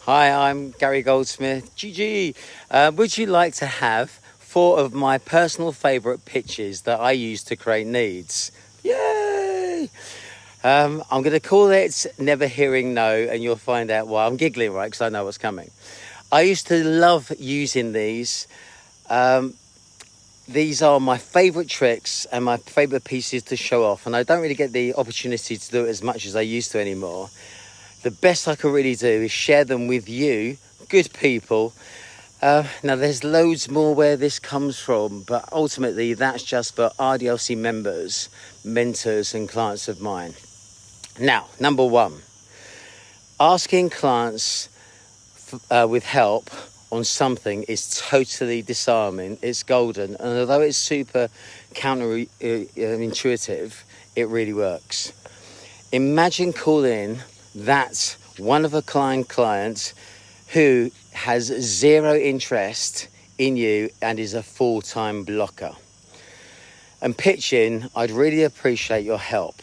Hi, I'm Gary Goldsmith. GG. Would you like to have 4 of my personal favourite pitches that I use to create needs? Yay! I'm going to call it Never Hearing No, and you'll find out why. I'm giggling, right, because I know what's coming. I used to love using these. These are my favourite tricks and my favourite pieces to show off, and I don't really get the opportunity to do it as much as I used to anymore. The best I can really do is share them with you, good people. Now, there's loads more where this comes from, but ultimately that's just for RDLC members, mentors and clients of mine. Now, number 1, asking clients with help on something is totally disarming. It's golden, and although it's super counterintuitive, it really works. Imagine calling that one-of-a-kind client who has 0 interest in you and is a full-time blocker. And pitching, I'd really appreciate your help.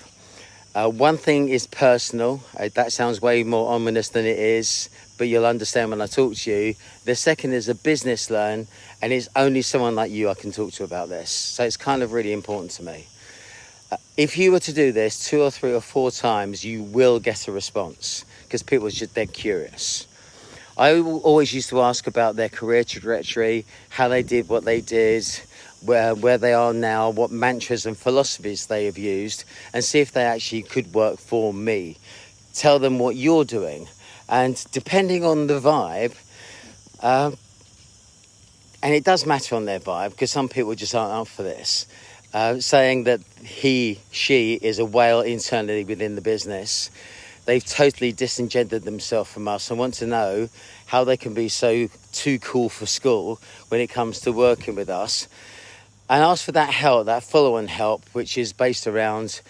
One thing is personal. That sounds way more ominous than it is, but you'll understand when I talk to you. The second is a business loan, and it's only someone like you I can talk to about this. So it's kind of really important to me. If you were to do this 2 or 3 or 4 times, you will get a response because people are just dead curious. I always used to ask about their career trajectory, how they did what they did, where they are now, what mantras and philosophies they have used, and see if they actually could work for me. Tell them what you're doing. And depending on the vibe, and it does matter on their vibe because some people just aren't up for this, saying that she is a whale internally within the business. They've totally disengendered themselves from us and want to know how they can be so too cool for school when it comes to working with us. And ask for that help, that follow-on help, which is based around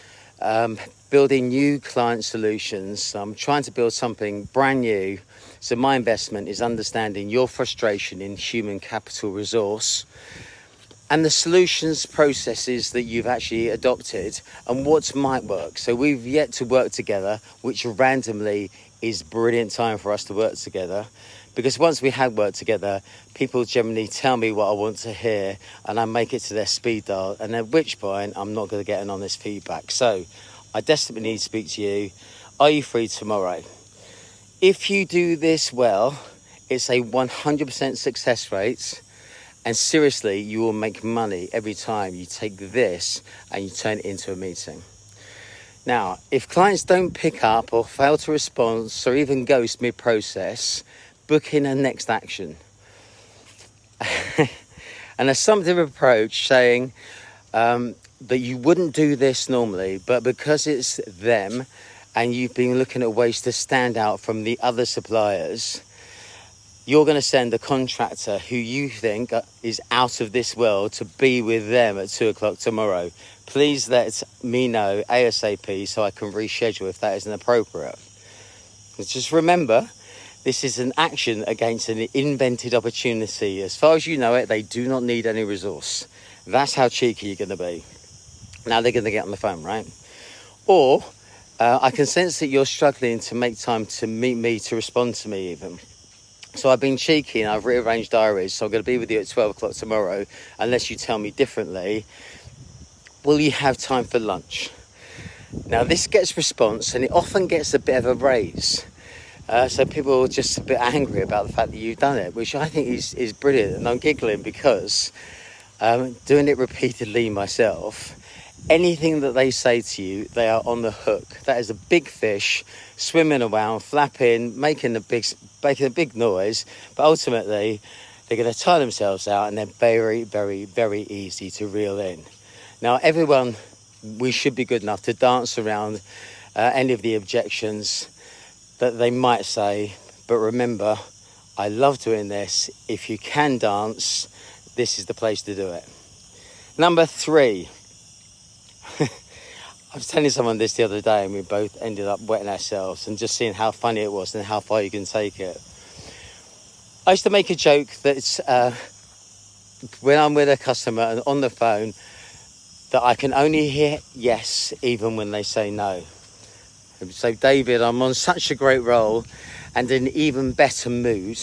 building new client solutions. I'm trying to build something brand new. So my investment is understanding your frustration in human capital resource and the solutions processes that you've actually adopted and what might work. So we've yet to work together, which randomly is brilliant time for us to work together. Because once we had worked together, people generally tell me what I want to hear and I make it to their speed dial. And at which point, I'm not going to get an honest feedback. So I desperately need to speak to you. Are you free tomorrow? If you do this well, it's a 100% success rate. And seriously, you will make money every time you take this and you turn it into a meeting. Now, if clients don't pick up or fail to respond or even ghost mid-process, book in a next action. An assumptive approach saying that you wouldn't do this normally, but because it's them and you've been looking at ways to stand out from the other suppliers, you're going to send a contractor who you think is out of this world to be with them at 2 o'clock tomorrow. Please let me know ASAP so I can reschedule if that isn't appropriate. Just remember, this is an action against an invented opportunity. As far as you know it, they do not need any resource. That's how cheeky you're going to be. Now they're going to get on the phone, right? Or I can sense that you're struggling to make time to meet me, to respond to me even. So I've been cheeky and I've rearranged diaries. So I'm going to be with you at 12 o'clock tomorrow, unless you tell me differently. Will you have time for lunch? Now this gets response and it often gets a bit of a raise. So people are just a bit angry about the fact that you've done it, which I think is brilliant. And I'm giggling because doing it repeatedly myself, anything that they say to you, they are on the hook. That is a big fish swimming around, flapping, making a big noise. But ultimately, they're going to tire themselves out and they're very, very, very easy to reel in. Now, everyone, we should be good enough to dance around any of the objections that they might say. But remember, I love doing this. If you can dance, this is the place to do it. Number 3. I was telling someone this the other day and we both ended up wetting ourselves and just seeing how funny it was and how far you can take it. I used to make a joke that when I'm with a customer and on the phone, that I can only hear yes even when they say no. So David, I'm on such a great roll and an even better mood.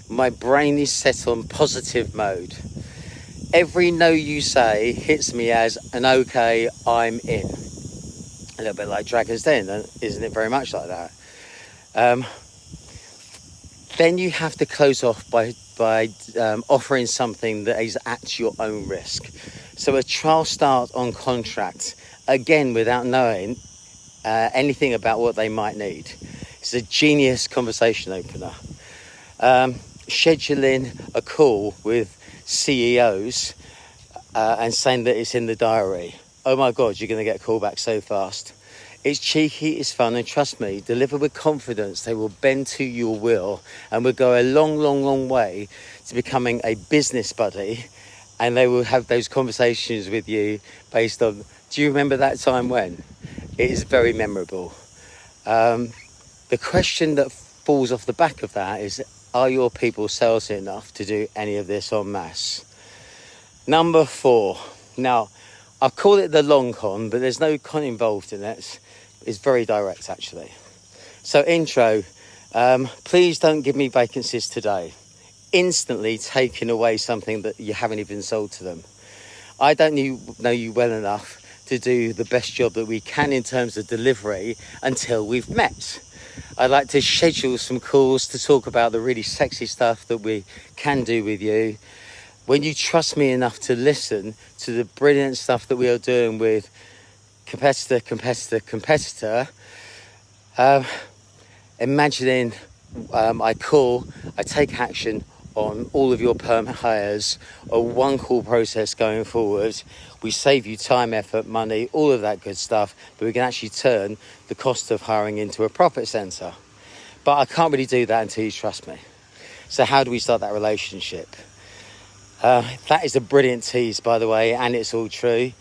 My brain is set on positive mode. Every no you say hits me as an okay, I'm in. A little bit like Dragon's Den, isn't it? Very much like that. Then you have to close off by offering something that is at your own risk. So a trial start on contract, again, without knowing anything about what they might need. It's a genius conversation opener. Scheduling a call with CEOs and saying that it's in the diary. Oh my God, you're going to get a call back so fast. It's cheeky, it's fun, and trust me, deliver with confidence. They will bend to your will and will go a long, long, long way to becoming a business buddy. And they will have those conversations with you based on, do you remember that time when? It is very memorable. The question that falls off the back of that is, are your people salesy enough to do any of this en masse? Number 4. Now, I call it the long con, but there's no con involved in it. It's very direct, actually. So intro, please don't give me vacancies today. Instantly taking away something that you haven't even sold to them. I don't know you well enough to do the best job that we can in terms of delivery until we've met. I'd like to schedule some calls to talk about the really sexy stuff that we can do with you. When you trust me enough to listen to the brilliant stuff that we are doing with competitor, imagining I take action on all of your perm hires, a one call process going forward. We save you time, effort, money, all of that good stuff, but we can actually turn the cost of hiring into a profit centre. But I can't really do that until you trust me. So how do we start that relationship? That is a brilliant tease, by the way, and it's all true.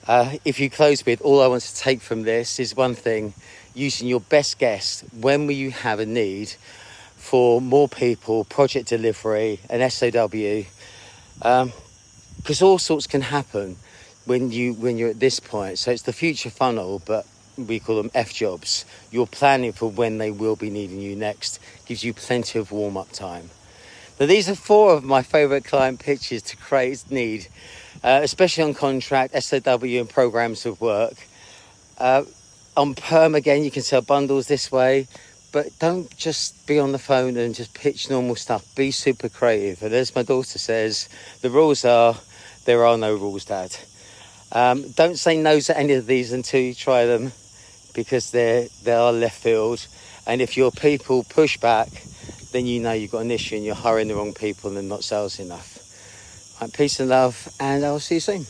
If you close with, all I want to take from this is one thing, using your best guess, when will you have a need for more people, project delivery, an SOW? Because all sorts can happen when you're at this point. So it's the future funnel, but we call them F jobs. You're planning for when they will be needing you next. Gives you plenty of warm-up time. Now, these are 4 of my favourite client pitches to create need, especially on contract, SOW and programs of work. On perm, again, you can sell bundles this way, but don't just be on the phone and just pitch normal stuff. Be super creative. And as my daughter says, the rules are, there are no rules, Dad. Don't say no to any of these until you try them, because they are left field. And if your people push back, then you know you've got an issue and you're hiring the wrong people and not sales enough. Right, peace and love, and I'll see you soon.